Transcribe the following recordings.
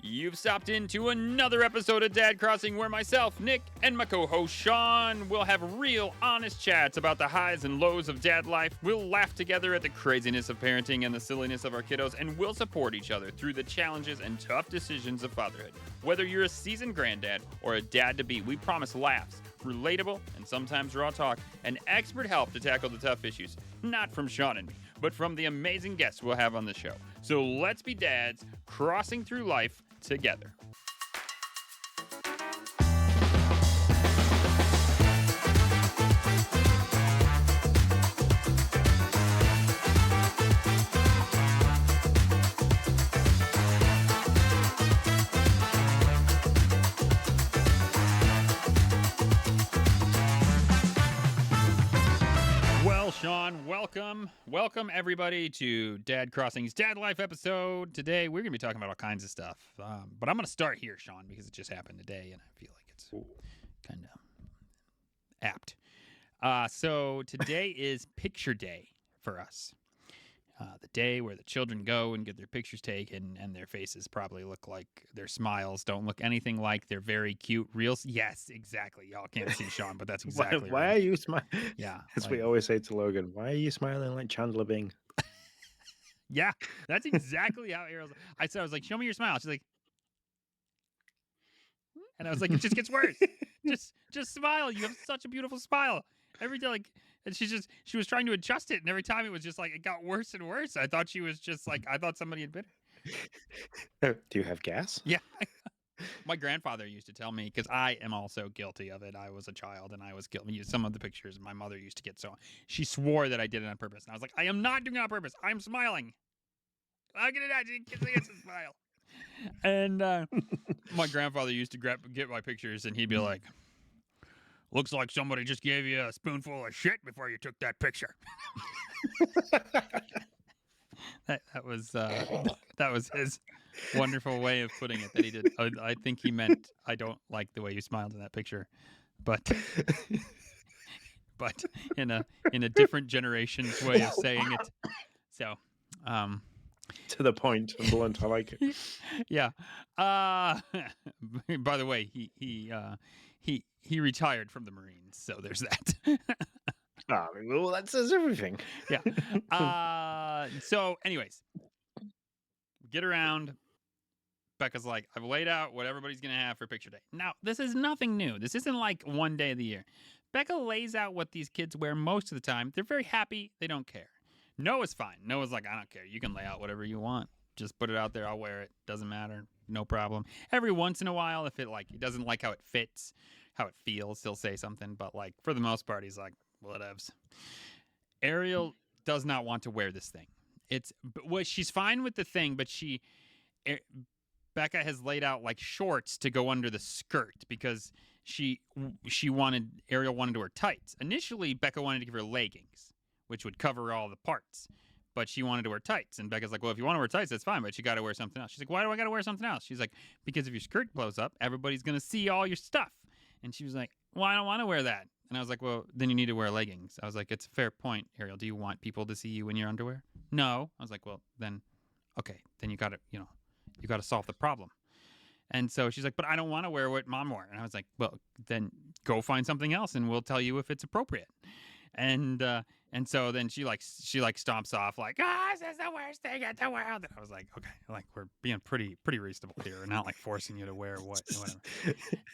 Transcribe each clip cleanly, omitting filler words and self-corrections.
You've stopped into another episode of Dad Crossing where myself, Nick, and my co-host Sean will have real, honest chats about the highs and lows of dad life. We'll laugh together at the craziness of parenting and the silliness of our kiddos, and we'll support each other through the challenges and tough decisions of fatherhood. Whether you're a seasoned granddad or a dad-to-be, we promise laughs, relatable, and sometimes raw talk, and expert help to tackle the tough issues. Not from Sean and me, but from the amazing guests we'll have on the show. So let's be dads crossing through life together. Sean, welcome everybody to Dad Crossing's Dad Life episode. Today we're going to be talking about all kinds of stuff, but I'm going to start here, Sean, because it just happened today, and I feel like it's kind of apt. So today is Picture Day for us, the day where the children go and get their pictures taken, and their faces probably look like their smiles don't look anything like their very cute real. Yes, exactly. Y'all can't see Sean, but that's exactly why right. are you smiling? Yeah, as we always say to Logan, why are you smiling like Chandler Bing? Yeah, that's exactly how Ariel's. I was like, show me your smile. She's like, and I was like, it just gets worse. just smile. You have such a beautiful smile. Every day, like, and she was trying to adjust it, and every time it was just like it got worse and worse. I thought she was just like, I thought somebody had bit her. Do you have gas? Yeah. My grandfather used to tell me, because I am also guilty of it. I was a child and I was guilty. Some of the pictures my mother used to get, so she swore that I did it on purpose. And I was like, I am not doing it on purpose. I'm smiling. How can it actually get a smile? And my grandfather used to get my pictures, and he'd be like, looks like somebody just gave you a spoonful of shit before you took that picture. That was his wonderful way of putting it that he did. I think he meant, I don't like the way you smiled in that picture, but in a different generation's way of saying it. So, to the point and blunt. I like it. Yeah. By the way, he retired from the Marines, so there's that. Well, that says everything. Yeah. So, anyways, get around. Becca's like, I've laid out what everybody's going to have for picture day. Now, this is nothing new. This isn't like one day of the year. Becca lays out what these kids wear most of the time. They're very happy. They don't care. Noah's fine. Noah's like, I don't care. You can lay out whatever you want. Just put it out there. I'll wear it. Doesn't matter. No problem. Every once in a while, if he doesn't like how it fits, how it feels, he'll say something. But like for the most part, he's like, whatevs. Ariel does not want to wear this thing. She's fine with the thing, but Becca has laid out like shorts to go under the skirt because Ariel wanted to wear tights. Initially, Becca wanted to give her leggings, which would cover all the parts, but she wanted to wear tights. And Becca's like, well, if you want to wear tights, that's fine, but you got to wear something else. She's like, why do I got to wear something else? She's like, because if your skirt blows up, everybody's going to see all your stuff. And she was like, well, I don't want to wear that. And I was like, well, then you need to wear leggings. I was like, it's a fair point, Ariel. Do you want people to see you in your underwear? No. I was like, well, then, okay, then you got to solve the problem. And so she's like, but I don't want to wear what mom wore. And I was like, well, then go find something else and we'll tell you if it's appropriate. And so then she stomps off like, this is the worst thing in the world. And I was like, okay, like we're being pretty reasonable here. We're not like forcing you to wear whatever.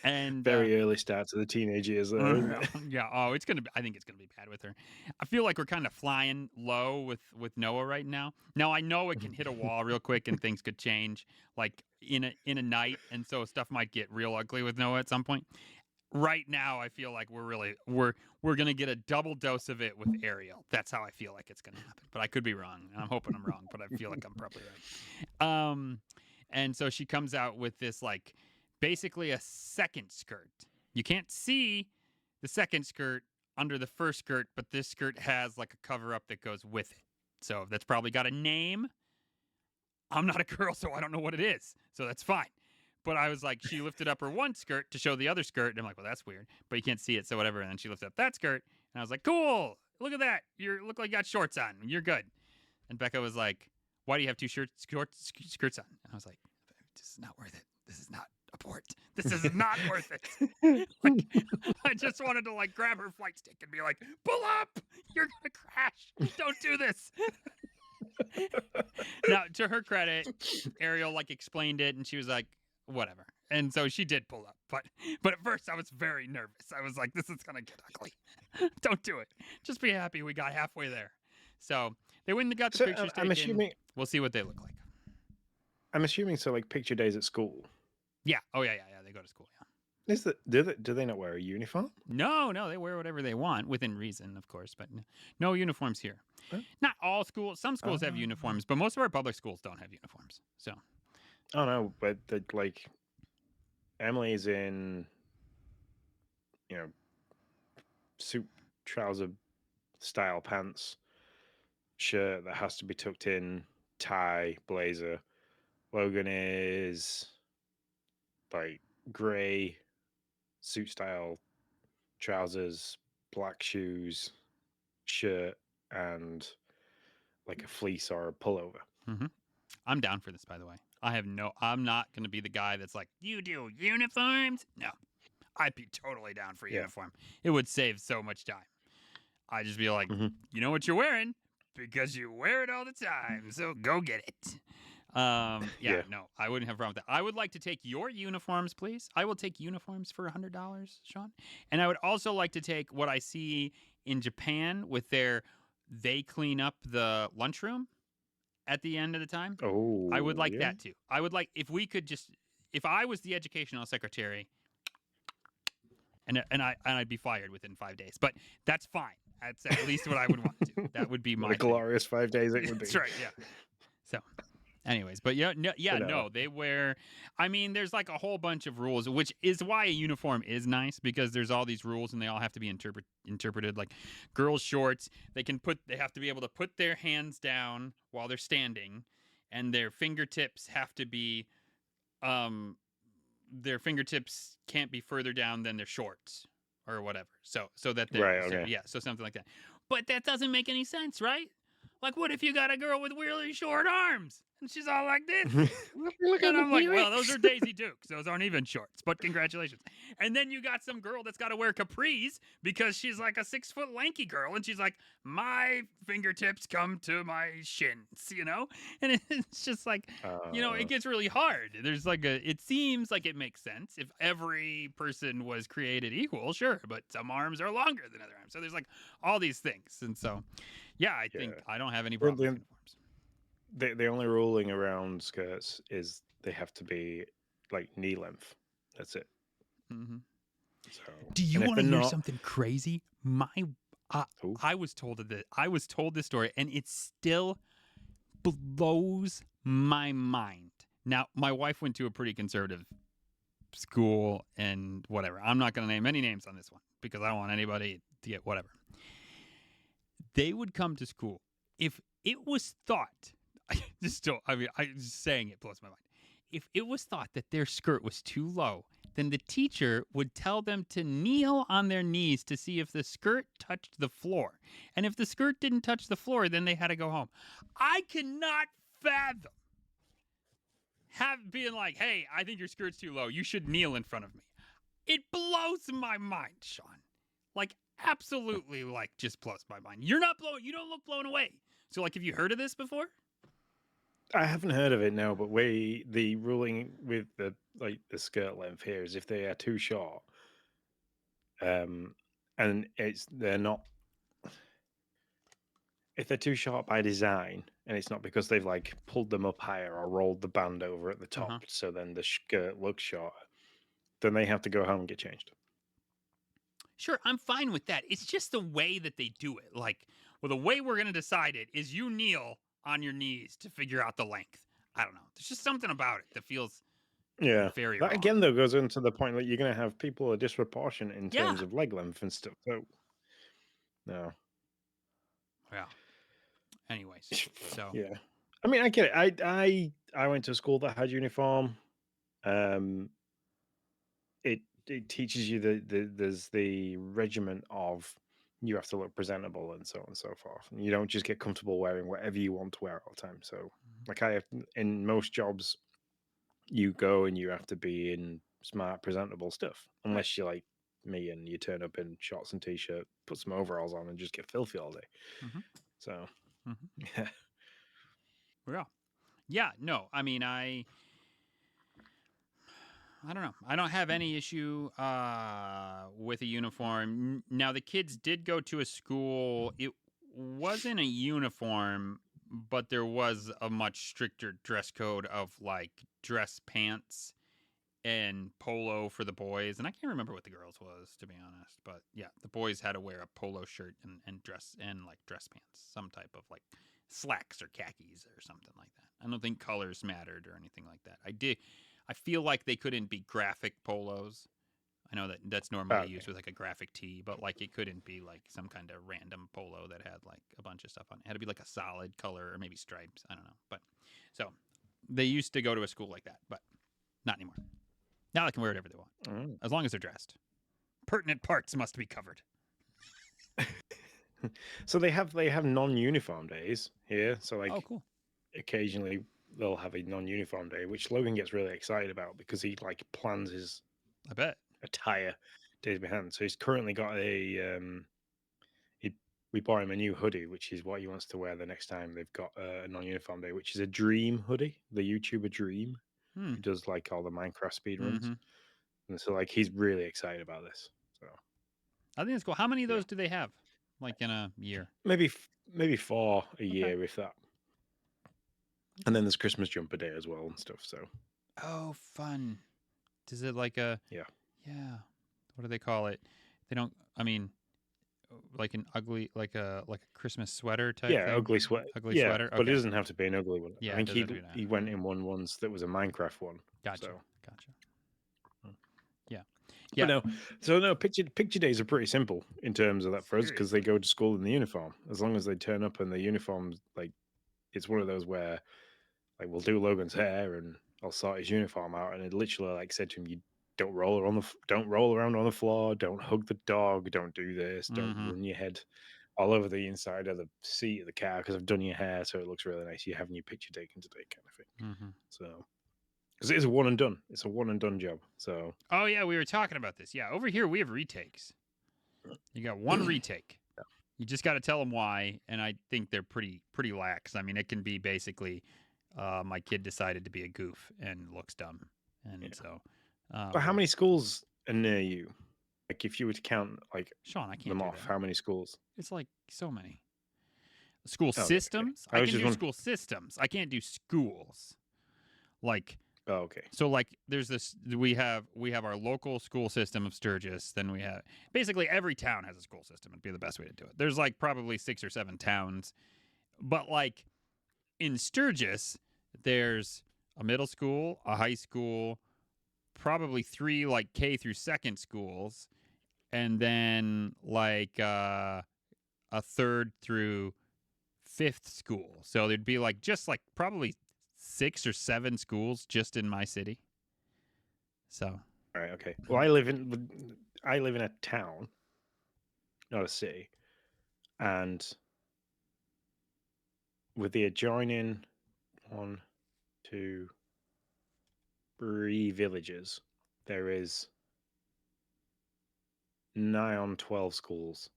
And very early start to the teenage years though. Yeah. Oh, I think it's gonna be bad with her. I feel like we're kind of flying low with Noah right now. Now I know it can hit a wall real quick and things could change like in a night, and so stuff might get real ugly with Noah at some point. Right now, I feel like we're gonna get a double dose of it with Ariel. That's how I feel like it's gonna happen. But I could be wrong, and I'm hoping I'm wrong. But I feel like I'm probably right. And so she comes out with this like basically a second skirt. You can't see the second skirt under the first skirt, but this skirt has like a cover up that goes with it. So that's probably got a name. I'm not a girl, so I don't know what it is. So that's fine. But I was like, she lifted up her one skirt to show the other skirt. And I'm like, well, that's weird. But you can't see it, so whatever. And then she lifted up that skirt. And I was like, cool. Look at that. You look like you got shorts on. You're good. And Becca was like, why do you have two skirts on? And I was like, this is not worth it. This is not abort. This is not worth it. Like, I just wanted to like grab her flight stick and be like, pull up. You're gonna crash. Don't do this. Now, to her credit, Ariel like explained it, and she was like, whatever. And so she did pull up, but at first I was very nervous. I was like, this is gonna get ugly. Don't do it. Just be happy we got halfway there. So they went and got the So pictures I'm taken. assuming. We'll see what they look like. I'm assuming so. Like picture days at school. Yeah. Oh yeah. They go to school. Yeah. Is that do they not wear a uniform? No, they wear whatever they want within reason, of course, but no uniforms here. Huh? Not all schools. Some schools have uniforms, but most of our public schools don't have uniforms. So. Oh no, but like Emily's in, suit trouser style pants, shirt that has to be tucked in, tie, blazer. Logan is like grey suit style trousers, black shoes, shirt, and like a fleece or a pullover. Mm-hmm. I'm down for this, by the way. I'm not going to be the guy that's like, you do uniforms? No, I'd be totally down for a uniform. It would save so much time. I'd just be like, you know what you're wearing because you wear it all the time. So go get it. No, I wouldn't have a problem with that. I would like to take your uniforms, please. I will take uniforms for $100, Sean. And I would also like to take what I see in Japan with they clean up the lunchroom at the end of the time. Oh, I would like that too. I would like if we could if I was the educational secretary, and I'd be fired within 5 days, but that's fine. That's at least what I would want to. That would be my glorious 5 days it would be. That's right. Yeah. So, anyways, but no, they wear. I mean, there's like a whole bunch of rules, which is why a uniform is nice because there's all these rules and they all have to be interpreted. Like girls' shorts, they have to be able to put their hands down while they're standing, and their fingertips have to be, their fingertips can't be further down than their shorts or whatever. So that they're right. Okay. so something like that. But that doesn't make any sense, right? Like, what if you got a girl with really short arms and she's all like this? And I'm like, well, those are Daisy Dukes. Those aren't even shorts, but congratulations. And then you got some girl that's got to wear capris because she's like a 6-foot lanky girl. And she's like, my fingertips come to my shins, And it's just like, it gets really hard. There's like it seems like it makes sense if every person was created equal, sure. But some arms are longer than other arms. So there's like all these things. And so, yeah, I think I don't have any problem with uniforms. The only ruling around skirts is they have to be like knee length. That's it. Mm-hmm. So, do you want to hear something crazy? I was told this story, and it still blows my mind. Now, my wife went to a pretty conservative school and whatever. I'm not going to name any names on this one because I don't want anybody to get whatever. They would come to school if it was thought. Just saying it blows my mind. If it was thought that their skirt was too low, then the teacher would tell them to kneel on their knees to see if the skirt touched the floor. And if the skirt didn't touch the floor, then they had to go home. I cannot fathom being like, hey, I think your skirt's too low. You should kneel in front of me. It blows my mind, Sean. Like, absolutely, like, just blows my mind. You don't look blown away. So, like, have you heard of this before? I haven't heard of it, no, but the ruling with the skirt length here is if they are too short, and they're not, if they're too short by design, and it's not because they've like pulled them up higher or rolled the band over at the top, so then the skirt looks shorter, then they have to go home and get changed. Sure, I'm fine with that. It's just the way that they do it. Like, well, the way we're going to decide it is you kneel on your knees to figure out the length. I don't know. There's just something about it that feels very wrong. That again, though, goes into the point that you're going to have people who are disproportionate in terms of leg length and stuff. So, no. Yeah. Anyways, so. Yeah. I mean, I get it. I went to a school that had uniform. It teaches you there's the regiment of you have to look presentable and so on and so forth. And you don't just get comfortable wearing whatever you want to wear all the time. So, like I have in most jobs, you go and you have to be in smart, presentable stuff. Right. Unless you're like me and you turn up in shorts and t-shirt, put some overalls on, and just get filthy all day. Mm-hmm. So Mm-hmm. yeah. Yeah. Yeah. No, I mean, I don't know. I don't have any issue with a uniform. Now, the kids did go to a school. It wasn't a uniform, but there was a much stricter dress code of like dress pants and polo for the boys. And I can't remember what the girls was, to be honest. But yeah, the boys had to wear a polo shirt and dress and like dress pants, some type of like slacks or khakis or something like that. I don't think colors mattered or anything like that. I feel like they couldn't be graphic polos. I know that that's Oh, normally okay. used with like a graphic tee, but like it couldn't be like some kind of random polo that had like a bunch of stuff on it. It had to be like a solid color or maybe stripes. I don't know. But so they used to go to a school like that, but not anymore. Now they can wear whatever they want Mm. as long as they're dressed. Pertinent parts must be covered. So they have non-uniform days here. So Oh, like cool. occasionally they'll have a non-uniform day, which Logan gets really excited about because he like plans his I bet. attire days behind. So he's currently got he we bought him a new hoodie, which is what he wants to wear the next time they've got a non-uniform day, which is a Dream hoodie, the YouTuber Dream, Hmm. who does like all the Minecraft speed runs. Mm-hmm. And so like he's really excited about this. So I think it's cool. How many of yeah, those do they have? Like in a year? maybe 4 a Okay. year if that. And Okay. then there's Christmas jumper day as well and stuff. So Oh, fun. Is it like a yeah, yeah? What do they call it? They don't. I mean, like an ugly, like a Christmas sweater type yeah, thing. ugly sweat. Ugly Yeah, sweater. but it Okay. doesn't have to be an ugly one. I Yeah, it think does he have to be that. he went in one once that was a Minecraft one. Gotcha. So. Gotcha. Yeah. But Yeah. no, so no, picture days are pretty simple in terms of that for us because they Seriously. go to school in the uniform. As long as they turn up in the uniforms, like it's one of those where like we'll do Logan's hair and I'll sort his uniform out, and it literally like said to him, "You don't roll around on the floor, don't hug the dog, don't do this, don't Mm-hmm. run your head all over the inside of the seat of the car because I've done your hair, so it looks really nice. You're having your picture taken today, kind of thing." Mm-hmm. So because it is a one and done, it's a one and done job. So Oh yeah, we were talking about this. Yeah, over here we have retakes. You got one retake. You just got to tell them why, and I think they're pretty lax. I mean, it can be basically, my kid decided to be a goof and looks dumb, yeah. and so, But how we'll. many schools are near you? Like, if you were to count like Sean, I can't them do off, that. how many schools? It's like so many school Oh, okay, okay. systems. I I was can just do wondering. school systems. I can't do schools. Like Oh, okay. so, like there's this. We have our local school system of Sturgis. Then we have basically every town has a school system. It'd be the best way to do it. There's like probably 6 or 7 towns, but like in Sturgis, there's a middle school, a high school, probably 3 like K through second schools, and then like a third through fifth school. So there'd be like just like probably 6 or 7 schools just in my city. So All right, okay. Well, I live in a town, not a city, and with the adjoining 1, 2, 3 villages, there is nigh on 12 schools,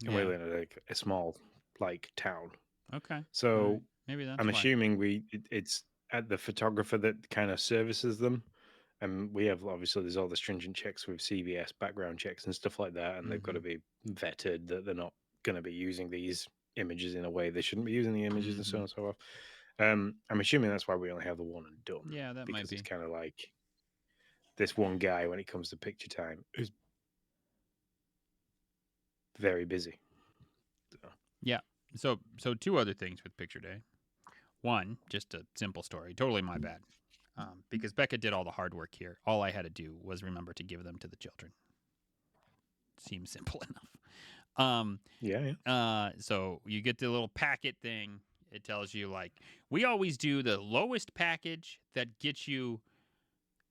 and we yeah, live in like a small like town. okay, all right, So maybe that's I'm why. assuming it's at the photographer that kind of services them. And we have obviously there's all the stringent checks with CVS background checks and stuff like that, and they've got Mm-hmm. to be vetted that they're not going to be using these images in a way they shouldn't be using the images and so Mm-hmm. on and so forth. I'm assuming that's why we only have the one and done Yeah, that might because it's be. kind of like this one guy when it comes to picture time who's very busy. So, Yeah. So 2 other things with picture day. One, just a simple story. Totally my bad. Because Becca did all the hard work here. All I had to do was remember to give them to the children. Seems simple enough. Um, yeah, yeah. so you get the little packet thing. It tells you like we always do the lowest package that gets you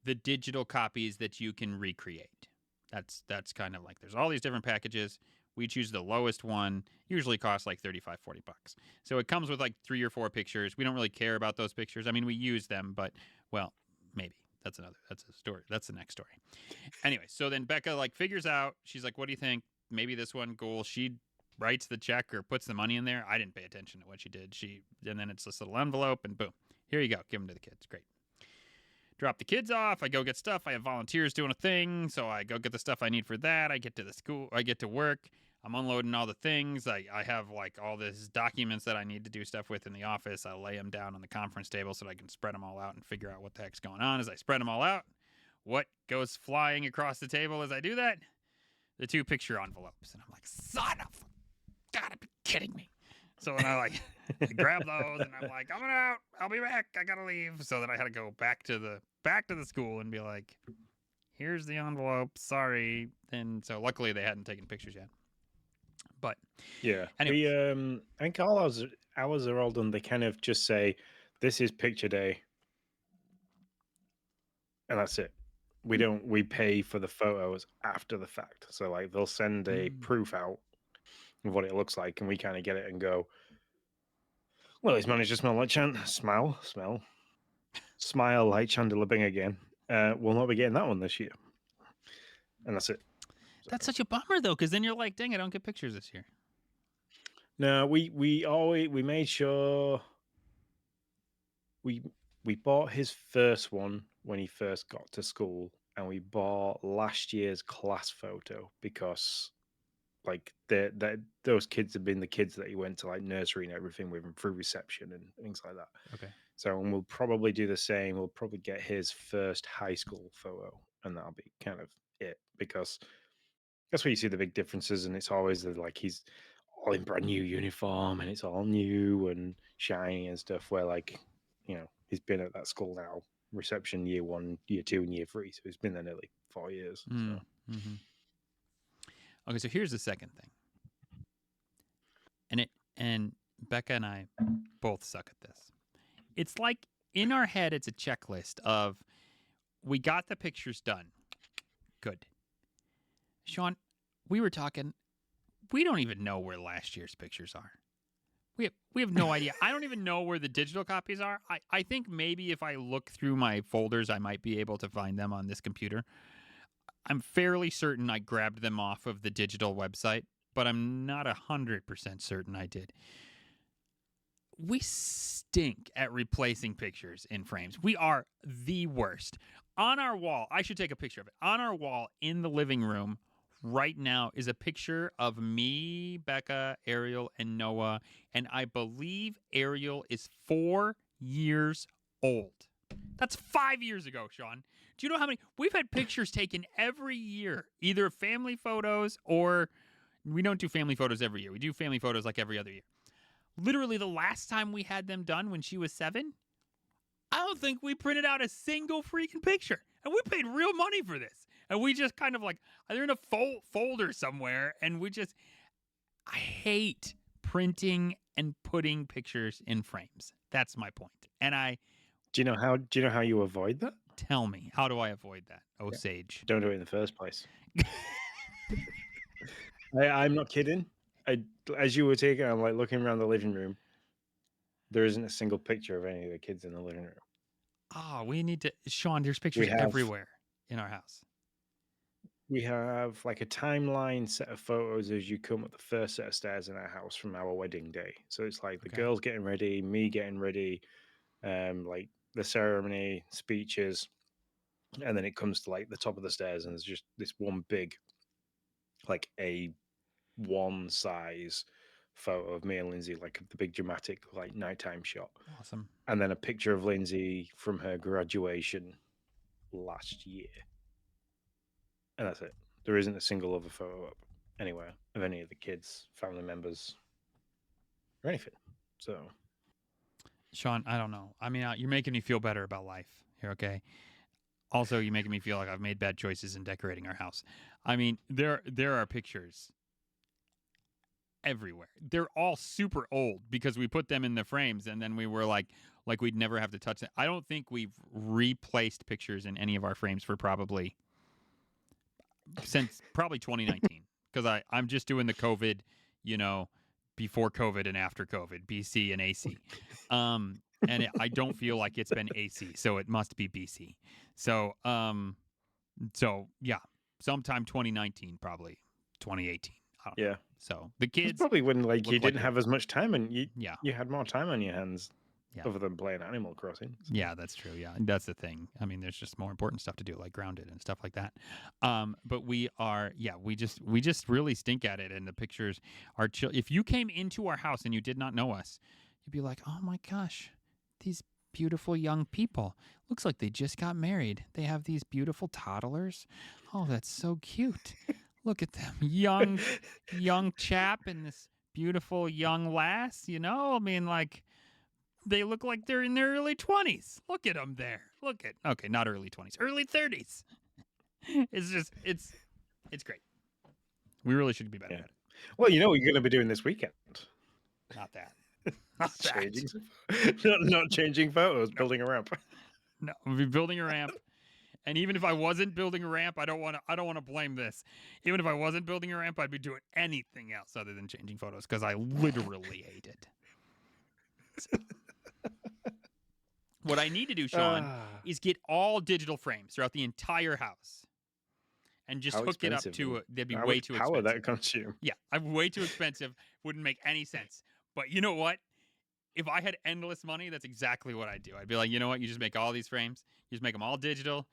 the digital copies that you can recreate. That's kind of like there's all these different packages. We choose the lowest one. Usually costs like 35, 40 bucks. So it comes with like 3 or 4 pictures. We don't really care about those pictures. I mean, we use them, but well, maybe. That's a story. That's the next story. Anyway, so then Becca like figures out, she's like, what do you think? Maybe this one, cool. She writes the check or puts the money in there. I didn't pay attention to what she did. And then it's this little envelope and boom, here you go. Give them to the kids. Great. Drop the kids off. I go get stuff. I have volunteers doing a thing. So I go get the stuff I need for that. I get to the school. I get to work. I'm unloading all the things. I have like all these documents that I need to do stuff with in the office. I lay them down on the conference table so that I can spread them all out and figure out what the heck's going on. As I spread them all out, what goes flying across the table as I do that? The 2 picture envelopes. And I'm like, son of, gotta be kidding me. So when I grab those and I'm like, I'm out. I'll be back. I gotta leave. So then I had to go back to the school and be like, here's the envelope. Sorry. And so luckily they hadn't taken pictures yet. But yeah, anyways. we I think all ours are all done. They kind of just say, "This is picture day," and that's it. We pay for the photos after the fact. So like they'll send a proof out of what it looks like, and we kind of get it and go, well, he's managed to smell like smile like Chandler Bing again. We'll not be getting that one this year, and that's it. So. That's such a bummer though, because then you're like, dang, I don't get pictures this year. No, we made sure we bought his first one when he first got to school, and we bought last year's class photo because like those kids have been the kids that he went to like nursery and everything with him through reception and things like that. Okay. So and we'll probably do the same. We'll probably get his first high school photo, and that'll be kind of it, because that's where you see the big differences, and it's always like he's all in brand new uniform and it's all new and shiny and stuff, where like, he's been at that school now, reception year 1, year 2, and year 3, so he's been there nearly 4 years. So. Okay, so here's the second thing, and Becca and I both suck at this. It's like in our head, it's a checklist of we got the pictures done, good. Sean, we were talking. We don't even know where last year's pictures are. We have no idea. I don't even know where the digital copies are. I think maybe if I look through my folders, I might be able to find them on this computer. I'm fairly certain I grabbed them off of the digital website, but I'm not 100% certain I did. We stink at replacing pictures in frames. We are the worst. On our wall, I should take a picture of it. On our wall in the living room right now is a picture of me, Becca, Ariel, and Noah. And I believe Ariel is 4 years old. That's 5 years ago, Sean. Do you know how many? We've had pictures taken every year, either family photos or we don't do family photos every year. We do family photos like every other year. Literally, the last time we had them done when she was 7, I don't think we printed out a single freaking picture. And we paid real money for this. And we just kind of like, they're in a folder somewhere. And I hate printing and putting pictures in frames. That's my point. And Do you know how you avoid that? Tell me, how do I avoid that? Oh, yeah. Sage. Don't do it in the first place. I'm not kidding. As you were taking, I'm like looking around the living room. There isn't a single picture of any of the kids in the living room. Oh, we need to, Sean, there's pictures everywhere in our house. We have like a timeline set of photos as you come up the first set of stairs in our house from our wedding day. So it's like the girls getting ready, me getting ready, like the ceremony, speeches, and then it comes to like the top of the stairs, and there's just this one big, like A1 size photo of me and Lindsay, like the big dramatic like nighttime shot. Awesome. And then a picture of Lindsay from her graduation last year. And that's it. There isn't a single other photo up anywhere of any of the kids, family members, or anything. So, Sean, I don't know. I mean, you're making me feel better about life here, okay? Also, you're making me feel like I've made bad choices in decorating our house. I mean, there are pictures everywhere. They're all super old because we put them in the frames and then we were like we'd never have to touch it. I don't think we've replaced pictures in any of our frames for since probably 2019 because I'm just doing the COVID, you know, before COVID and after COVID, BC and AC. I don't feel like it's been AC, so it must be BC. So so yeah, sometime 2019, probably 2018. I don't know. Yeah. So the It's kids probably when like you look like didn't they're have as much time and yeah, you had more time on your hands yeah. other than playing Animal Crossing. So. Yeah, that's true. Yeah, that's the thing. I mean, there's just more important stuff to do, like grounded and stuff like that. But we are, yeah, we just really stink at it. And the pictures are chill. If you came into our house and you did not know us, you'd be like, oh my gosh, these beautiful young people. Looks like they just got married. They have these beautiful toddlers. Oh, that's so cute. Look at them, young chap and this beautiful young lass. You know, I mean, like they look like they're in their early 20s. Look at them there. Look at okay, not early 20s, early 30s. It's just it's great. We really should be better Yeah. at it. Well, you know what you're going to be doing this weekend? Not that. Not that. Changing, not changing photos, building a ramp. No, we'll be building a ramp. And even if I wasn't building a ramp, I don't want to blame this. Even if I wasn't building a ramp, I'd be doing anything else other than changing photos because I literally hate it. So. What I need to do, Sean, is get all digital frames throughout the entire house and just How hook it up expensive to and that'd be how way much too power expensive. that consume? Yeah, I'm way too expensive. Wouldn't make any sense. But you know what? If I had endless money, that's exactly what I'd do. I'd be like, you know what? You just make all these frames. You just make them all digital.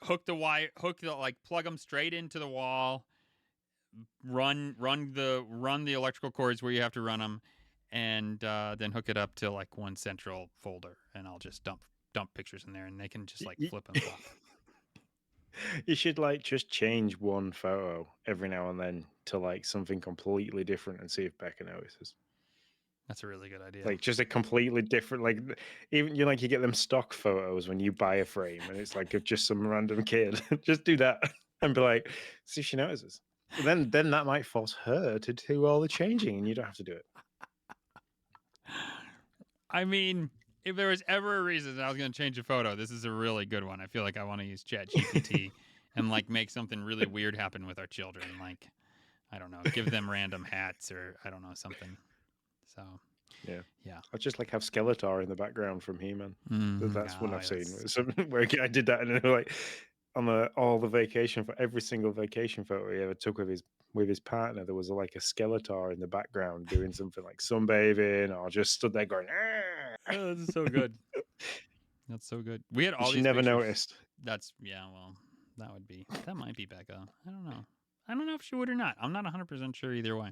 Hook the wire. Plug them straight into the wall. Run the electrical cords where you have to run them, and then hook it up to like one central folder, and I'll just dump pictures in there, and they can just like flip and flop. You should like just change one photo every now and then to like something completely different and see if Becca notices. That's a really good idea. Like just a completely different, like even you like you get them stock photos when you buy a frame and it's like of just some random kid. Just do that and be like, see if she notices. Then that might force her to do all the changing and you don't have to do it. I mean, if there was ever a reason that I was going to change a photo, this is a really good one. I feel like I want to use ChatGPT and like make something really weird happen with our children. Like, I don't know, give them random hats or I don't know, something. So, yeah. I'll just like have Skeletor in the background from He-Man. That's what I've seen. That's... Where I did that and like on all the vacation for every single vacation photo he ever took with his partner, there was like a Skeletor in the background doing something like sunbathing or just stood there going. Oh, this is so good. That's so good. We had all she these never pictures. noticed. That's well, that might be Becca. I don't know if she would or not. I'm not 100% sure either way.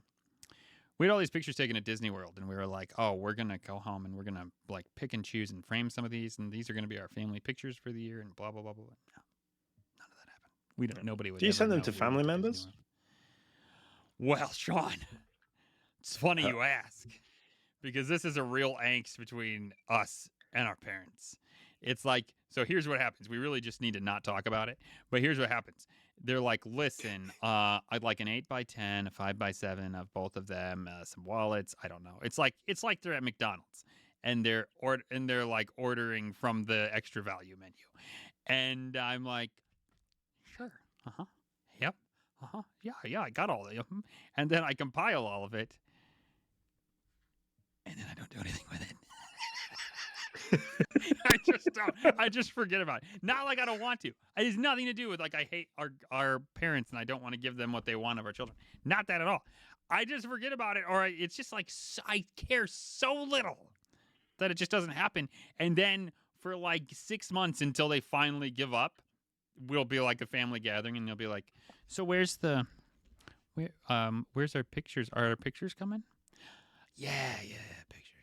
We had all these pictures taken at Disney World, and we were like, oh, we're going to go home and we're going to like pick and choose and frame some of these, and these are going to be our family pictures for the year, and blah, blah, blah, blah. No, none of that happened. Nobody would. Do you send them to family members? Well, Sean, it's funny you ask, because this is a real angst between us and our parents. It's like, so here's what happens. We really just need to not talk about it, but here's what happens. They're like, listen, I'd like an 8x10, a 5x7 of both of them, some wallets. I don't know. It's like they're at McDonald's and they're like ordering from the extra value menu. And I'm like, sure. Uh-huh. Yep. Uh-huh. Yeah, I got all of them. And then I compile all of it. And then I don't do anything with it. I just forget about it. Not like I don't want to. It has nothing to do with like I hate our parents and I don't want to give them what they want of our children. Not that at all. I just forget about it, or it's just like I care so little that it just doesn't happen. And then for like 6 months until they finally give up, we'll be like a family gathering, and they'll be like, "So where's our pictures? Are our pictures coming?" Yeah, pictures.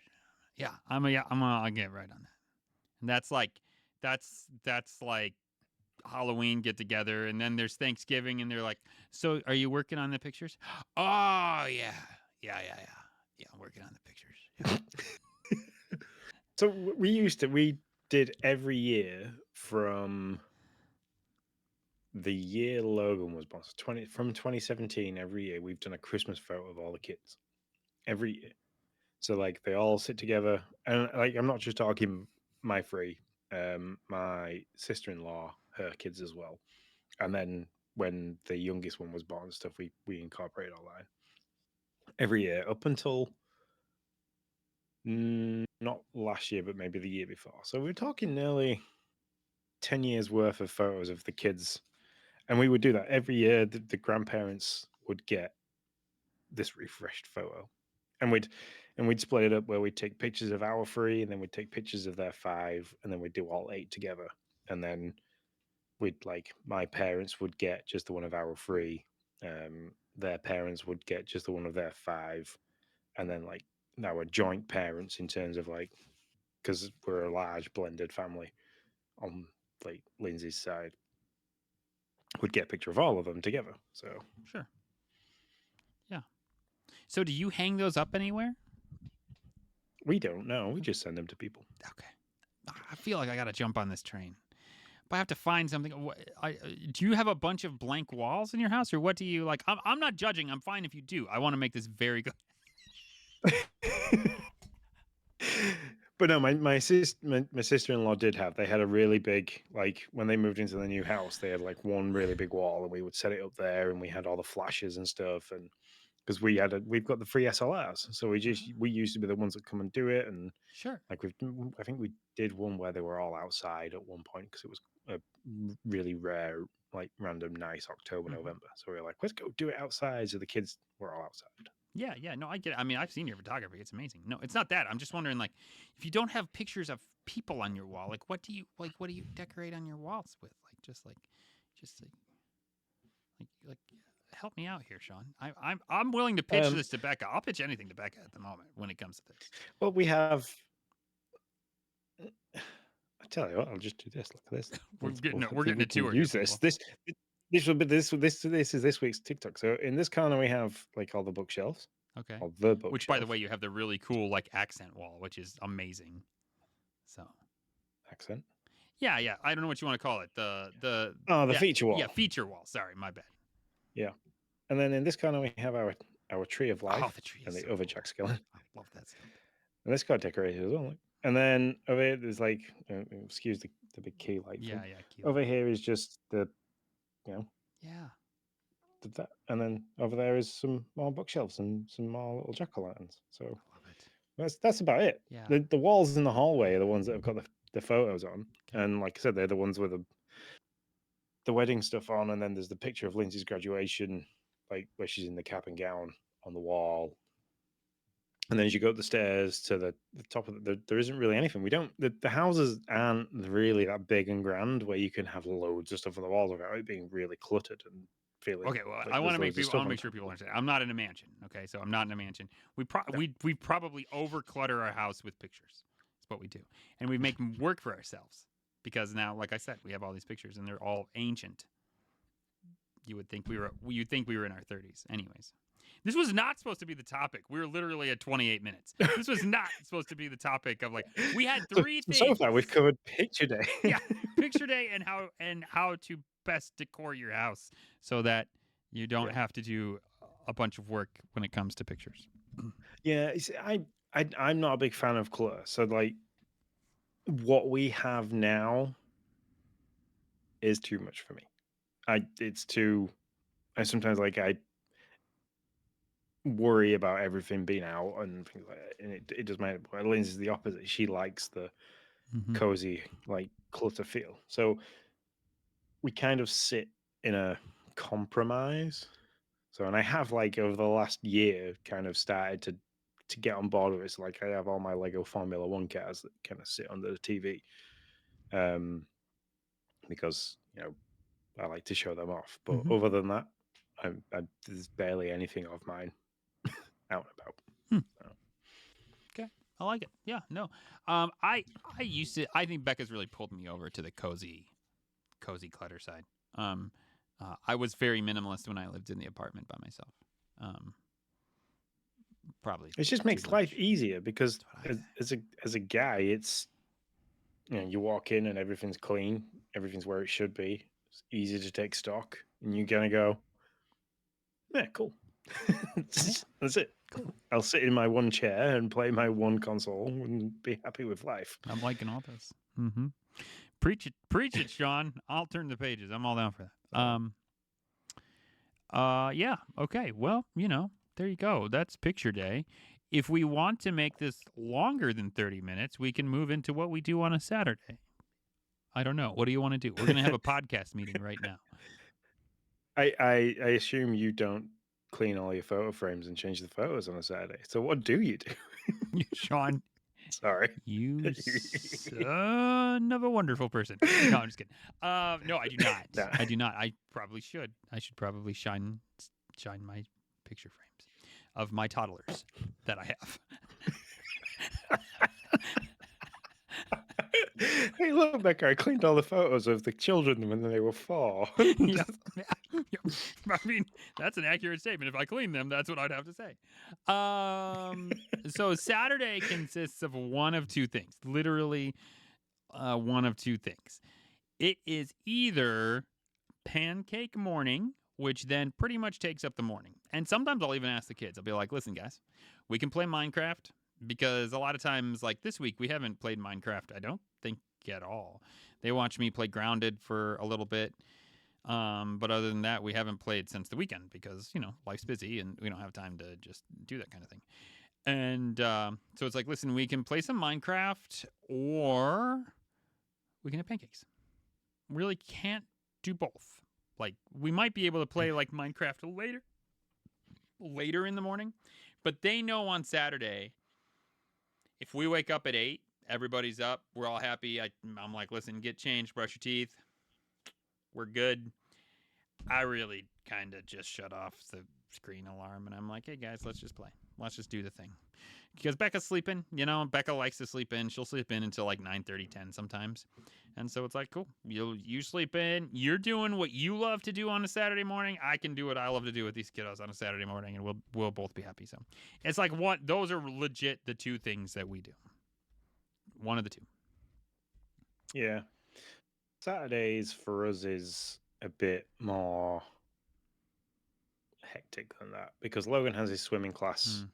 Yeah, I'll get right on that. And that's like Halloween get together, and then there's Thanksgiving, and they're like, "So are you working on the pictures?" Oh yeah, I'm working on the pictures. Yeah. So we did every year from the year Logan was born. So from 2017, every year we've done a Christmas photo of all the kids every year. So like they all sit together, and like I'm not just talking my three, my sister-in-law, her kids as well, and then when the youngest one was born and stuff, we incorporate all that every year up until not last year, but maybe the year before. So we're talking nearly 10 years worth of photos of the kids. And we would do that every year. The grandparents would get this refreshed photo. And we'd split it up where we'd take pictures of our three, and then we'd take pictures of their five, and then we'd do all eight together. And then we'd like my parents would get just the one of our three. Their parents would get just the one of their five, and then like our joint parents in terms of like because we're a large blended family on like Lindsay's side would get a picture of all of them together. So Sure. Yeah. So do you hang those up anywhere? we don't know. We just send them to people. Okay. I feel like I got to jump on this train. But I have to find something. Do you have a bunch of blank walls in your house, or what do you like? I'm not judging. I'm fine if you do. I want to make this very good. But no, my sister-in-law did have. They had a really big like when they moved into the new house. They had like one really big wall, and we would set it up there, and we had all the flashes and stuff. And because we've got the free SLRs, so we used to be the ones that come and do it. And Sure. like I think we did one where they were all outside at one point because it was a really rare, like random nice October, November. So we were like, let's go do it outside. So the kids were all outside. Yeah, yeah. No, I get it. I mean, I've seen your photography. It's amazing. No, it's not that. I'm just wondering, like, if you don't have pictures of people on your wall, like, what do you decorate on your walls with? Like, just like, help me out here, Sean. I'm willing to pitch this to Becca. I'll pitch anything to Becca at the moment when it comes to this. Well, we have. I tell you what, I'll just do this. Look at this. we're getting a tour. Use this. This will be this is this week's TikTok. So in this corner we have like all the bookshelves. Okay. All the bookshelves. Which, by the way, you have the really cool like accent wall, which is amazing. So. Accent. Yeah, yeah. I don't know what you want to call it. The feature wall. Yeah, feature wall. Sorry, my bad. Yeah, and then in this corner we have our tree of life. Oh, the tree and the so other cool. Jack Skellin. I love that stuff. And this got decorated as well. And then over here there's like excuse the big key light. Yeah, thing. yeah. Key over here is just the, Yeah. That, and then over there is some more bookshelves and some more little jack-o'-lanterns. So I love it. that's about it. Yeah. The walls in the hallway are the ones that have got the photos on, and like I said, they're the ones with the wedding stuff on, and then there's the picture of Lindsay's graduation, like where she's in the cap and gown on the wall. And then as you go up the stairs to the top of there isn't really anything. We don't the houses aren't really that big and grand where you can have loads of stuff on the walls without it being really cluttered and feeling. Okay, well, like I want to there's make loads of people. I want stuff to on make sure people understand. I'm not in a mansion. Okay, so I'm not in a mansion. We probably over clutter our house with pictures. That's what we do, and we make them work for ourselves because now, like I said, we have all these pictures and they're all ancient. You'd think we were in our 30s, anyways. This was not supposed to be the topic. We were literally at 28 minutes. This was not supposed to be the topic of like we had three things. So far, we've covered picture day. Yeah, picture day and how to best decor your house so that you don't have to do a bunch of work when it comes to pictures. Yeah, I'm not a big fan of clutter. So like, what we have now is too much for me. It's too. I sometimes like I worry about everything being out and things like that. And it does my Lindsay's the opposite. She likes the cozy, like clutter feel. So we kind of sit in a compromise. So, and I have like over the last year kind of started to get on board with it. So like I have all my Lego Formula One cars that kind of sit under the TV. Because, I like to show them off. But other than that, there's barely anything of mine out and about. So. Okay, I like it. Yeah, no, I think Becca's really pulled me over to the cozy clutter side. I was very minimalist when I lived in the apartment by myself. Probably it just makes life easier because as a guy, it's you walk in and everything's clean, everything's where it should be. It's easy to take stock, and you're gonna go, yeah, cool. That's it. Cool. I'll sit in my one chair and play my one console and be happy with life. I'm liking all this. Preach it, Sean. I'll turn the pages. I'm all down for that. Yeah. Okay. Well, there you go. That's picture day. If we want to make this longer than 30 minutes, we can move into what we do on a Saturday. I don't know. What do you want to do? We're going to have a podcast meeting right now. I assume you don't clean all your photo frames and change the photos on a Saturday. So what do you do? Sean, Sorry. you son of a wonderful person. No, I'm just kidding. No, I do not. Nah. I do not. I probably should. I should probably shine my picture frames of my toddlers that I have. Hey, look, Becca, I cleaned all the photos of the children when they were 4. Yep. I mean, that's an accurate statement. If I clean them, that's what I'd have to say. So Saturday consists of one of two things. Literally, one of two things. It is either pancake morning, which then pretty much takes up the morning. And sometimes I'll even ask the kids. I'll be like, "Listen, guys, we can play Minecraft." Because a lot of times, like this week, we haven't played Minecraft, I don't think, at all. They watch me play Grounded for a little bit. But other than that, we haven't played since the weekend because, life's busy and we don't have time to just do that kind of thing. And so it's like, listen, we can play some Minecraft or we can have pancakes. Really can't do both. Like, we might be able to play like Minecraft later in the morning, but they know on Saturday, if we wake up at 8, everybody's up, we're all happy. I'm like, listen, get changed, brush your teeth. We're good. I really kind of just shut off the screen alarm and I'm like, hey guys, let's just play. Let's just do the thing. Because Becca's sleeping, Becca likes to sleep in. She'll sleep in until like 9:30, 10 sometimes. And so it's like, cool. You sleep in. You're doing what you love to do on a Saturday morning. I can do what I love to do with these kiddos on a Saturday morning, and we'll both be happy. So it's like those are legit the two things that we do. One of the two. Yeah. Saturdays for us is a bit more hectic than that because Logan has his swimming class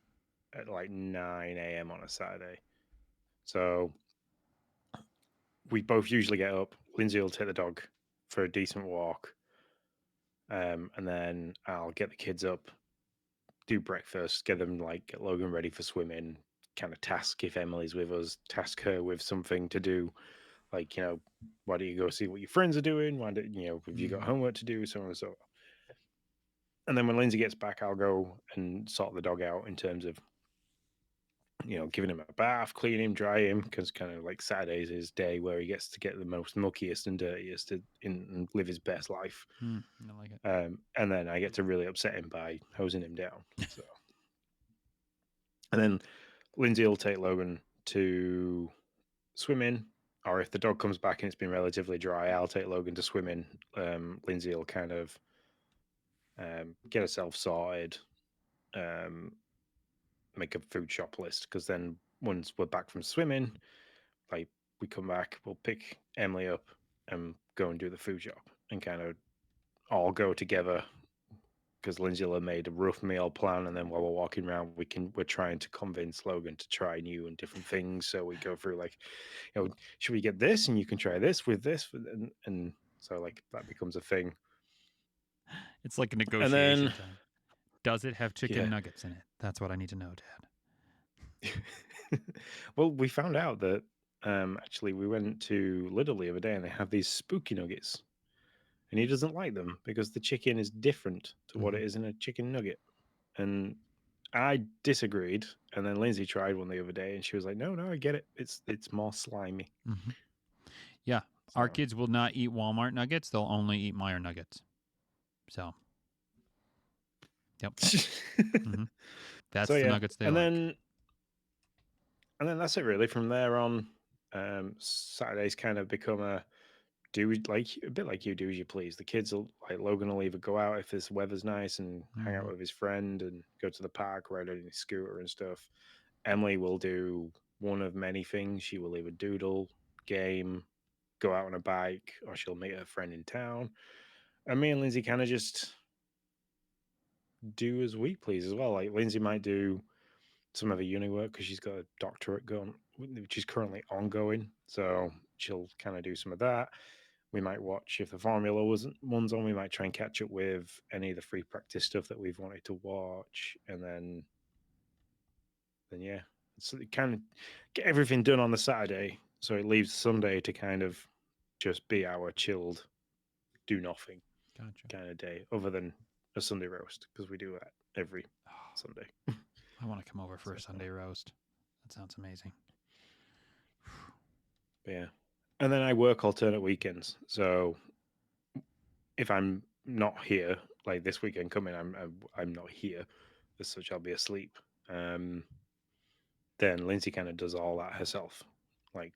at like 9 a.m. on a Saturday. So we both usually get up. Lindsay will take the dog for a decent walk. And then I'll get the kids up, do breakfast, get Logan ready for swimming, kind of task if Emily's with us, task her with something to do. Like, why don't you go see what your friends are doing? Why don't have you got homework to do? So on and so on. And then when Lindsay gets back, I'll go and sort the dog out in terms of, giving him a bath, clean him, dry him, because kind of like Saturday's his day where he gets to get the most muckiest and dirtiest and live his best life. I like it. And then I get to really upset him by hosing him down. So, and then Lindsay will take Logan to swim in, or if the dog comes back and it's been relatively dry, I'll take Logan to swim in. Lindsay will kind of get herself sorted, make a food shop list, because then once we're back from swimming, like we come back, we'll pick Emily up and go and do the food shop and kind of all go together because Lindsay will have made a rough meal plan, and then while we're walking around, we're trying to convince Logan to try new and different things. So we go through like, should we get this, and you can try this with this, and so like that becomes a thing. It's like a negotiation time. Does it have chicken nuggets in it? That's what I need to know, Dad. Well, we found out that actually we went to Lidl the other day, and they have these spooky nuggets. And he doesn't like them because the chicken is different to what it is in a chicken nugget. And I disagreed. And then Lindsay tried one the other day and she was like, no, I get it. It's more slimy. Yeah. So. Our kids will not eat Walmart nuggets. They'll only eat Meyer nuggets. So. Yep. That's so, the nuggets they like. And then that's it really. From there on, Saturdays kind of become a bit like you do as you please. The kids will Logan will either go out if this weather's nice and hang out with his friend and go to the park, ride on his scooter and stuff. Emily will do one of many things. She will either doodle, game, go out on a bike, or she'll meet her friend in town. And me and Lindsay kind of just do as we please as well. Like Lindsay might do some of her uni work because she's got a doctorate going, which is currently ongoing. So she'll kind of do some of that. We might watch if the Formula wasn't one's on. We might try and catch up with any of the free practice stuff that we've wanted to watch, and then yeah, it's kind of get everything done on the Saturday, so it leaves Sunday to kind of just be our chilled, do nothing Gotcha. kind of day, other than a Sunday roast because we do that every Oh, Sunday. I want to come over for So a Sunday roast. That sounds amazing. yeah, and then I work alternate weekends. So if I'm not here, like this weekend coming, I'm not here. As such, I'll be asleep. Um, then Lindsay kind of does all that herself, like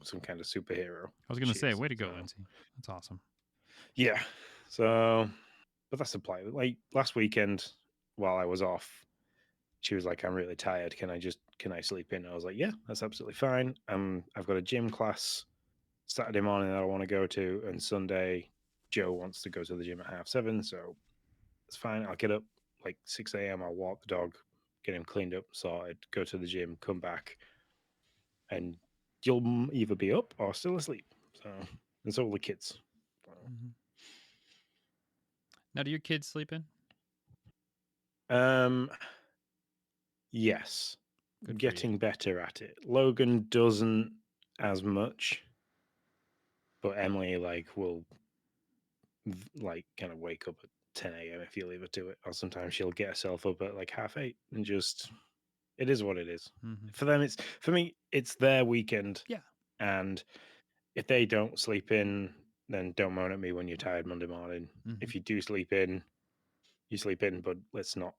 some kind of superhero. I was gonna She say, is. way to So go, Lindsay. That's awesome. yeah. So, but that's the plan. Like last weekend, while I was off, she was like, "I'm really tired. Can I sleep in?" I was like, "Yeah, that's absolutely fine. I've got a gym class Saturday morning that I want to go to, and Sunday, Joe wants to go to the gym at 7:30, so it's fine. I'll get up like 6 a.m. I'll walk the dog, get him cleaned up, sorted, go to the gym, come back, and you'll either be up or still asleep. So, and so will the kids. So, Mm-hmm. Now, do your kids sleep in? um, yes, Good for you. getting better at it. Logan doesn't as much, but Emily will like kind of wake up at 10 a.m. if you leave her to it, or sometimes she'll get herself up at like 8:30 and just it is what it is. Mm-hmm. For them, for me, it's their weekend, Yeah. and if they don't sleep in, then don't moan at me when you're tired Monday morning. Mm-hmm. If you do sleep in, you sleep in, but let's not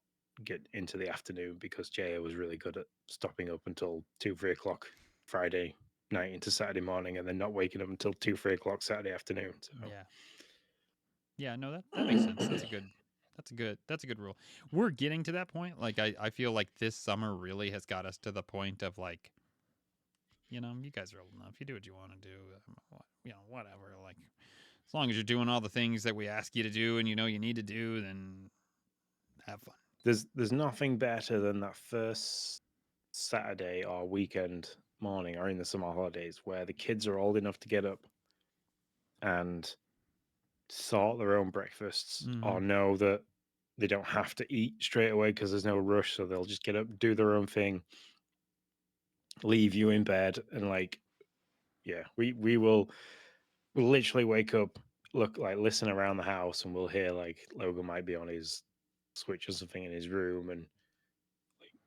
get into the afternoon because Jaya was really good at stopping up until 2, 3 o'clock Friday night into Saturday morning, and then not waking up until 2, 3 o'clock Saturday afternoon. So Yeah. Yeah. No, that makes sense. That's a good rule. We're getting to that point. Like I feel like this summer really has got us to the point of like, you guys are old enough. You do what you want to do. Whatever. Like as long as you're doing all the things that we ask you to do and you need to do, then have fun. there's nothing better than that first Saturday or weekend morning or in the summer holidays where the kids are old enough to get up and sort their own breakfasts Mm-hmm. or know that they don't have to eat straight away because there's no rush, so they'll just get up, do their own thing, leave you in bed, and yeah, we will literally wake up, look like listen around the house, and we'll hear like Logan might be on his Switch or something in his room, and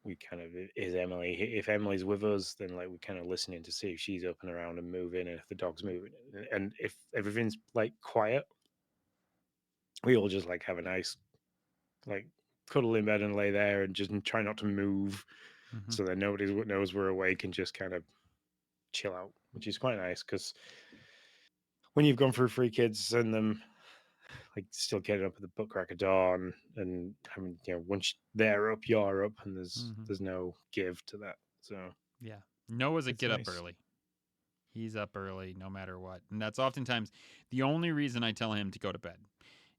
we kind of is Emily. If Emily's with us, then like we're kind of listening to see if she's up and around and moving, and if the dog's moving, and if everything's like quiet, we all just like have a nice like cuddle in bed and lay there and just try not to move, Mm-hmm. so that nobody knows we're awake and just kind of chill out, which is quite nice because when you've gone through 3 kids and them like still getting up at the butt crack of dawn and having once they're up you're up and Mm-hmm. there's no give to that, so Yeah. Noah's a it's get up nice. early. He's up early no matter what. And that's oftentimes the only reason I tell him to go to bed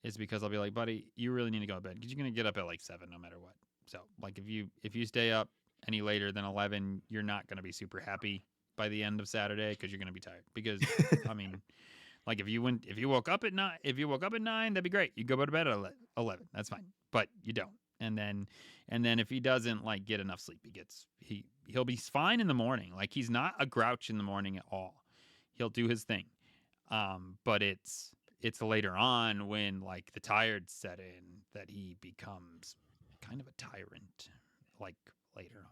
is because I'll be like, buddy, you really need to go to bed because you're going to get up at like 7 no matter what. So, like, if you stay up any later than 11, you're not going to be super happy by the end of Saturday because you're going to be tired. Because, I mean, like if you woke up at 9, that'd be great. You go to bed at 11. That's fine. But you don't. And then if he doesn't like get enough sleep, he'll be fine in the morning. Like he's not a grouch in the morning at all. He'll do his thing. But it's later on when like the tired set in that he becomes kind of a tyrant like later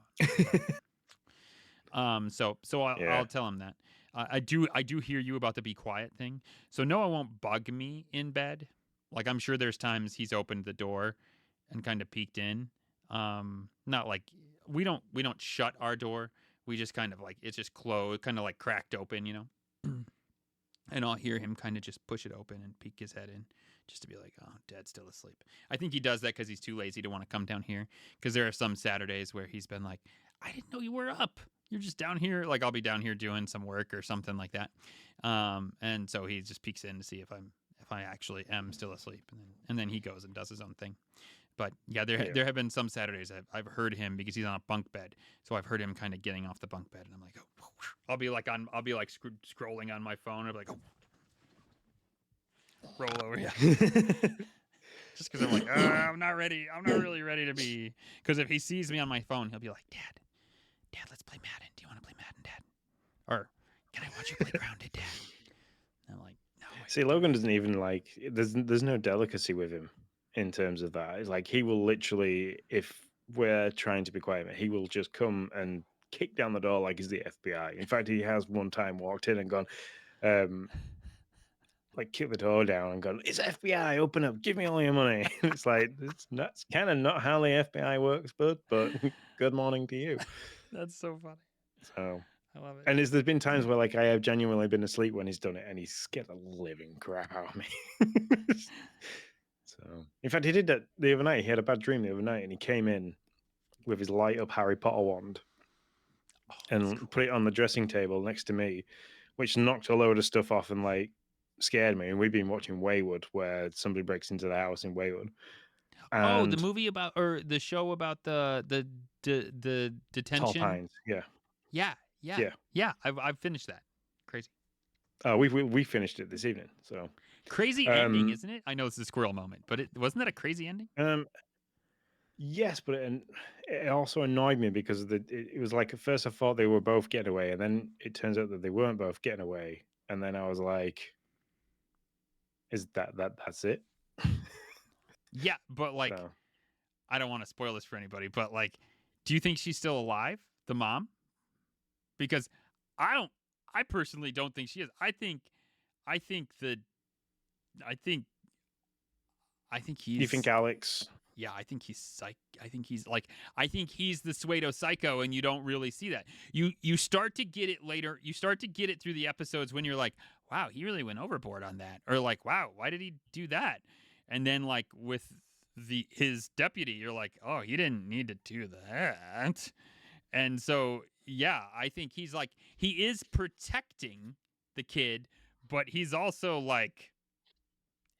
on. So Yeah. I'll tell him that. I do hear you about the be quiet thing. So Noah won't bug me in bed. Like I'm sure there's times he's opened the door and kind of peeked in. Not like we don't shut our door. We just kind of like it's just closed, kind of like cracked open. And I'll hear him kind of just push it open and peek his head in just to be like, oh, Dad's still asleep. I think he does that because he's too lazy to want to come down here. Because there are some Saturdays where he's been like, I didn't know you were up. You're just down here. Like I'll be down here doing some work or something like that. And so he just peeks in to see if I actually am still asleep, and then he goes and does his own thing. But yeah, there Yeah. there have been some Saturdays I've heard him because he's on a bunk bed, so I've heard him kind of getting off the bunk bed, and I'm like, oh, I'll be like scrolling on my phone, I'll be like, oh, roll over. Yeah. Just because I'm like, I'm not ready. I'm not really ready to be. Because if he sees me on my phone, he'll be like, Dad, let's play Madden. Do you want to play Madden, Dad? Or can I watch you play Grounded, Dad? And I'm like, no, I See, don't Logan want doesn't even like. There's no delicacy with him in terms of that. It's like he will literally, if we're trying to be quiet, he will just come and kick down the door like he's the FBI. In fact, he has one time walked in and gone, um, like kick the door down and gone, "It's FBI, open up, give me all your money." It's like it's kind of not how the FBI works, bud. But good morning to you. That's so funny. So, I love it. and there's been times where like I have genuinely been asleep when he's done it, and he's scared the living crap out of me. So, in fact, he did that the other night. He had a bad dream the other night, and he came in with his light up Harry Potter wand Oh, that's and cool. put it on the dressing table next to me, which knocked a load of stuff off and like scared me. And we've been watching Wayward, where somebody breaks into the house in Wayward, Oh, the and movie about or the show about the Tall detention. Pines. Yeah, Yeah, yeah, yeah. yeah. I've finished that. Crazy, We finished it this evening. So, crazy ending, um, isn't it? I know it's a squirrel moment, but it wasn't that a crazy ending. um, yes, but it also annoyed me because it was like at first I thought they were both getting away, and then it turns out that they weren't both getting away, and then I was like, "Is that's it?" Yeah, but like, So I don't want to spoil this for anybody, but like, do you think she's still alive, the mom? Because I don't. I personally don't think she is. I think that. I think. I think you think he's. Alex? Yeah, I think he's psych. I think he's like. I think he's the pseudo psycho, and you don't really see that. You start to get it later. You start to get it through the episodes when you're like, wow, he really went overboard on that, or like, wow, why did he do that? And then like with his deputy, you're like, oh, he didn't need to do that. And so, yeah, I think he's like, he is protecting the kid, but he's also like,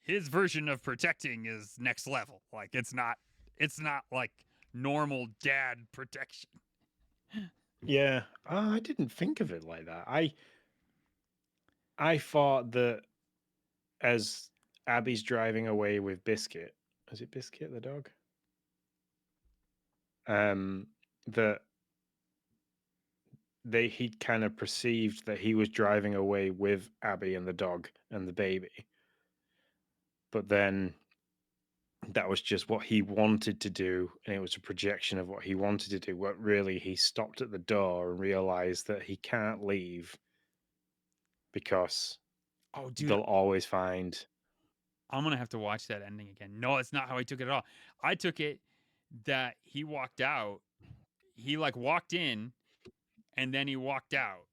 his version of protecting is next level. Like, it's not like normal dad protection. Yeah, I didn't think of it like that. I thought that as Abby's driving away with Biscuit, is it Biscuit the dog? Um, that he kind of perceived that he was driving away with Abby and the dog and the baby, but then that was just what he wanted to do, and it was a projection of what he wanted to do. But really, he stopped at the door and realized that he can't leave because Oh, dude, they'll always find. I'm gonna have to watch that ending again. No, it's not how I took it at all. I took it that he walked out. He like walked in, and then he walked out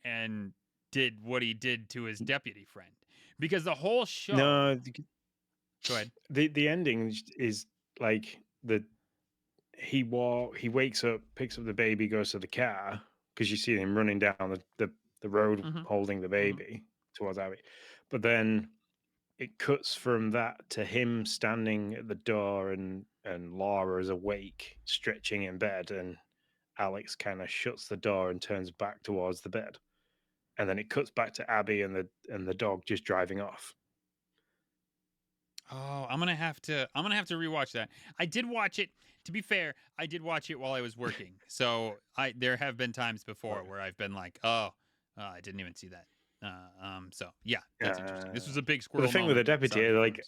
and did what he did to his deputy friend. Because the whole show. No, Go ahead. the ending is like he wakes up, picks up the baby, goes to the car because you see him running down the road Mm-hmm. holding the Mm-hmm. baby towards Abby. But then it cuts from that to him standing at the door and Laura is awake, stretching in bed, and Alex kind of shuts the door and turns back towards the bed. And then it cuts back to Abby and the dog just driving off. Oh, I'm gonna have to rewatch that. I did watch it. To be fair, I did watch it while I was working. So I there have been times before where I've been like, oh, I didn't even see that. So yeah, that's interesting. This was a big But the squirrel thing with the moment. deputy, Sorry, like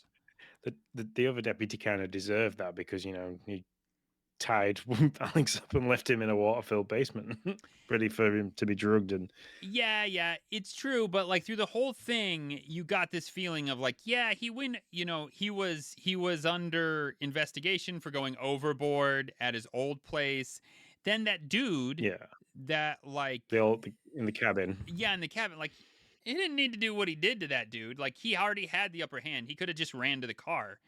folks. the other deputy kind of deserved that because he tied Alex up and left him in a water-filled basement, ready for him to be drugged. And Yeah, it's true, but like through the whole thing, you got this feeling of like, yeah, he was under investigation for going overboard at his old place. Then that dude yeah, that like they all in the cabin. yeah, in the cabin, like he didn't need to do what he did to that dude. Like he already had the upper hand. He could have just ran to the car.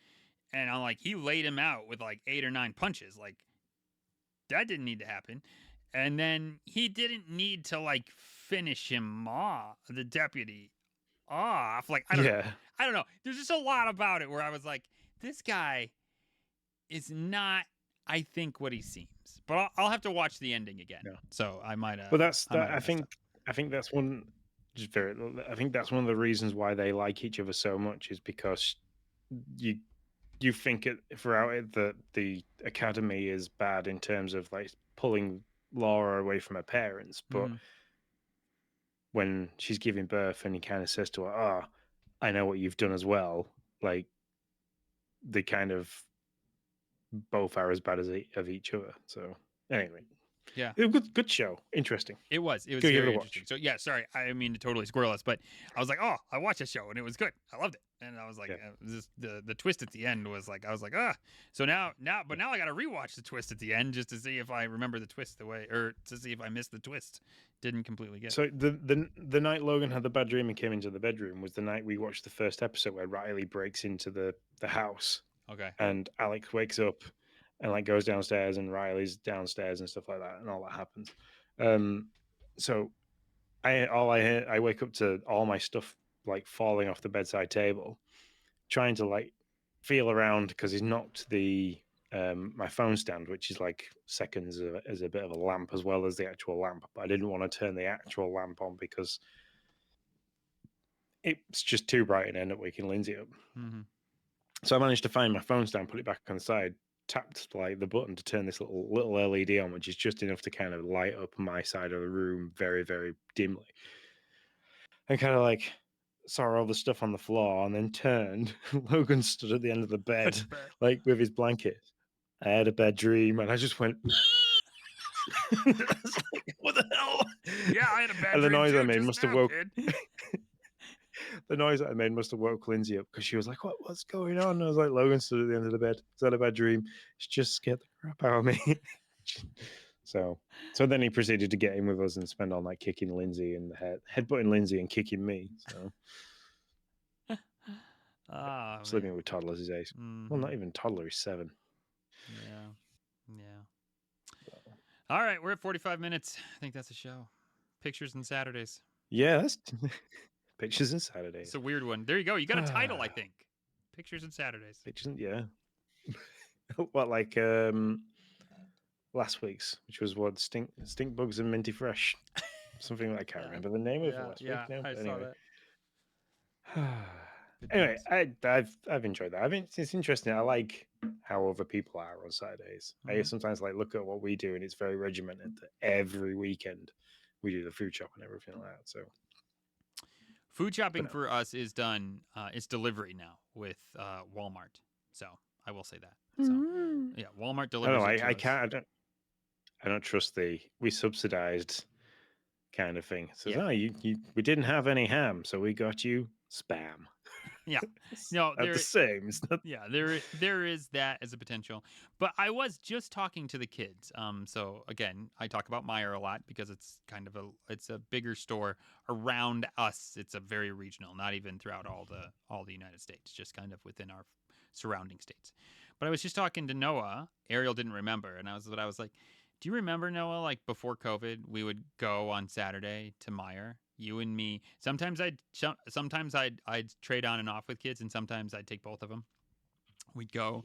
And I'm like, he laid him out with like 8 or 9 punches. Like that didn't need to happen. And then he didn't need to like finish him off, the deputy off. Like, I don't know. Yeah, I don't know. There's just a lot about it where I was like, this guy is not, I think, what he seems. But I'll have to watch the ending again. yeah. So I might But that's I might that. have messed up. I think that's one. just very. I think that's one of the reasons why they like each other so much is because you you think throughout it that the academy is bad in terms of like pulling Laura away from her parents, but Mhm. when she's giving birth and he kind of says to her, "Ah, I know what you've done as well," like they kind of both are as bad as of each other. So anyway, Yeah. good show, interesting. It was Go give it a very interesting. watch. So yeah, sorry, I didn't mean to totally squirrel us, but I was like, oh, I watched the show and it was good. I loved it, and I was like, Yeah, the twist at the end was like, I was like, ah. So yeah. now I got to rewatch the twist at the end just to see if I remember the twist the way, or to see if I missed the twist. Didn't completely get it. So the night Logan had the bad dream and came into the bedroom was the night we watched the first episode where Riley breaks into the house Okay. and Alex wakes up and like goes downstairs and Riley's downstairs and stuff like that and all that happens. Um, so I wake up to all my stuff like falling off the bedside table, trying to like feel around because he's knocked the my phone stand, which is like seconds as a bit of a lamp as well as the actual lamp. But I didn't want to turn the actual lamp on because it's just too bright and end up waking Lindsay up. Mm-hmm. So I managed to find my phone stand, put it back on the side, tapped like the button to turn this little LED on, which is just enough to kind of light up my side of the room very, very dimly. And kind of like saw all the stuff on the floor and then turned. Logan stood at the end of the bed, like with his blanket. I had a bad dream and I just went, I was like, what the hell? Yeah, I had a bad And the dream noise I too made just must have now, woke kid. the noise that I made must have woke Lindsay up because she was like, what's going on? And I was like, Logan stood at the end of the bed. Is that a bad dream? She just scared the crap out of me. so so then he proceeded to get in with us and spend all night kicking Lindsay in the head, headbutting Lindsay and kicking me. So Oh man. sleeping with toddlers is ace. Well, Mm-hmm. not even toddler, he's 7. Yeah. Yeah. All right, we're at 45 minutes. I think that's a show. Pictures and Saturdays. Yeah, that's pictures and It's Saturdays. a weird one. There you go. You got a title, I think. Pictures and Saturdays. Pictures, yeah. What like last week's, which was what stink bugs and minty fresh, something like I can't Yeah. remember the name of it Yeah. last week Yeah. now. I But saw anyway, that. Good anyway, times. I've enjoyed that. I mean, it's interesting. I like how other people are on Saturdays. I Mm-hmm. sometimes like look at what we do, and it's very regimented. That every weekend we do the food shop and everything like that. So, Food but shopping no, for us is done. It's delivery now with Walmart. So I will say that. So yeah, Walmart I don't know. delivers it I to us. can't. I don't trust the we subsidized kind of thing. It says, Yeah. oh, you we didn't have any ham, so we got you spam. Yeah. It's No, not the same. It's not. yeah, there is that as a potential. But I was just talking to the kids. So again, I talk about Meyer a lot because it's kind of it's a bigger store around us. It's a very regional, not even throughout all the United States, just kind of within our surrounding states. But I was just talking to Noah. Ariel didn't remember, and I was like, "Do you remember, Noah? Like before COVID, we would go on Saturday to Meyer, you and me. Sometimes I'd trade on and off with kids, and sometimes I'd take both of them. We'd go.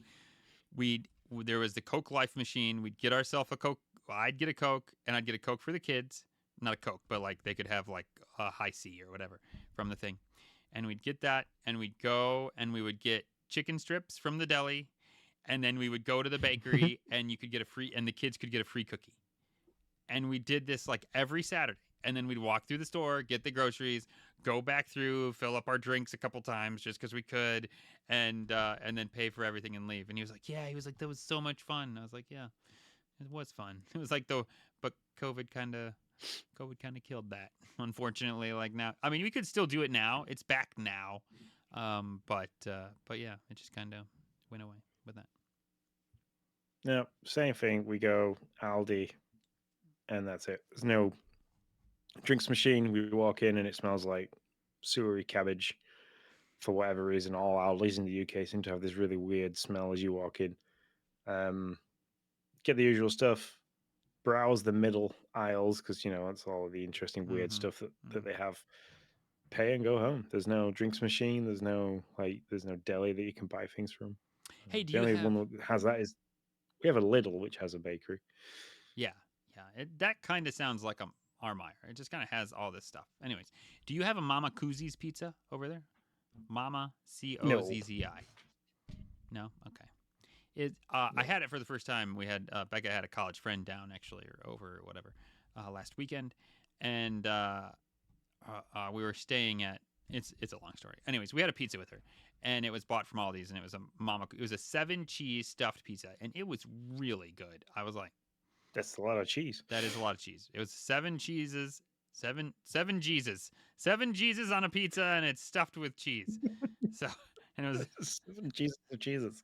We'd There was the Coke Life machine. We'd get ourselves a Coke. I'd get a Coke, and I'd get a Coke for the kids. Not a Coke, but like they could have like a high C or whatever from the thing. And we'd get that, and we'd go, and we would get chicken strips from the deli, and then we would go to the bakery, and you could get a free, and the kids could get a free cookie. And we did this like every Saturday. And then we'd walk through the store, get the groceries, go back through, fill up our drinks a couple times just because we could, and then pay for everything and leave. And he was like, "Yeah," he was like, "That was so much fun." And I was like, "Yeah, it was fun." It was like but COVID kind of killed that. Unfortunately, like now, I mean, we could still do it now. It's back now, but yeah, it just kind of went away with that. No, same thing. We go Aldi, and that's it. There's no drinks machine. We walk in, and it smells like sewery cabbage. For whatever reason, all Aldis in the UK seem to have this really weird smell as you walk in. Um, get the usual stuff. Browse the middle aisles because that's all the interesting weird Mm-hmm. stuff that Mm-hmm. they have. Pay and go home. There's no drinks machine. There's no deli that you can buy things from. Hey, do The you only have? one that has that is we have a Lidl which has a bakery. Yeah, yeah. That kind of sounds like Armire. It just kind of has all this stuff. Anyways, do you have a Mama Koozies pizza over there? Mama No. Cozzi. No, okay. I had it for the first time. We had Becca had a college friend down actually, or over, or whatever, last weekend, and we were staying at. It's a long story. Anyways, we had a pizza with her, and it was bought from Aldi's, and it was a 7-cheese stuffed pizza, and it was really good. I was like, That's a lot of cheese. that is a lot of cheese. It was 7 cheeses, seven Jesus, 7 Jesus on a pizza, and it's stuffed with cheese. So, and it was Jesus.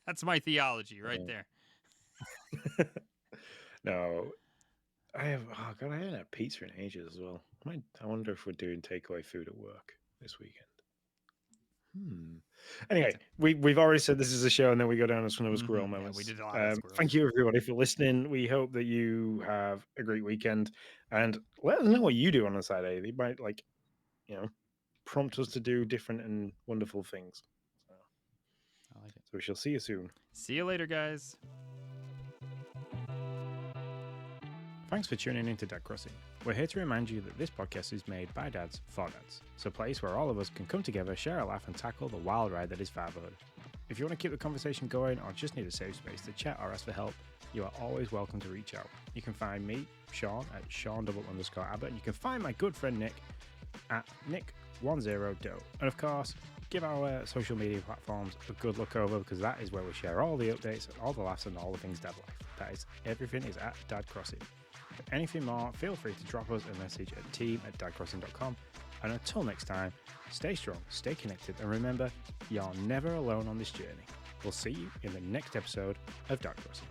that's my theology right there. No, I have. Oh God, I haven't had pizza in ages as well. I wonder if we're doing takeaway food at work this weekend. Anyway, we've already said this is a show, and then we go down to some of the squirrel moments. we did a lot of squirrels. Thank you everybody for listening. We hope that you have a great weekend, and let us know what you do on a Saturday. They might prompt us to do different and wonderful things. I like it. So we shall see you soon. See you later, guys. Thanks for tuning in to Dad Crossing. We're here to remind you that this podcast is made by dads for dads. It's a place where all of us can come together, share a laugh, and tackle the wild ride that is fatherhood. If you want to keep the conversation going or just need a safe space to chat or ask for help, you are always welcome to reach out. You can find me, Sean, at Sean_Abbott, and you can find my good friend Nick at Nick10Do. And of course, give our social media platforms a good look over, because that is where we share all the updates, all the laughs, and all the things dad life. That is, everything is at Dad Crossing. For anything more, feel free to drop us a message at team@dadcrossing.com. And until next time, stay strong, stay connected, and remember, you're never alone on this journey. We'll see you in the next episode of Dad Crossing.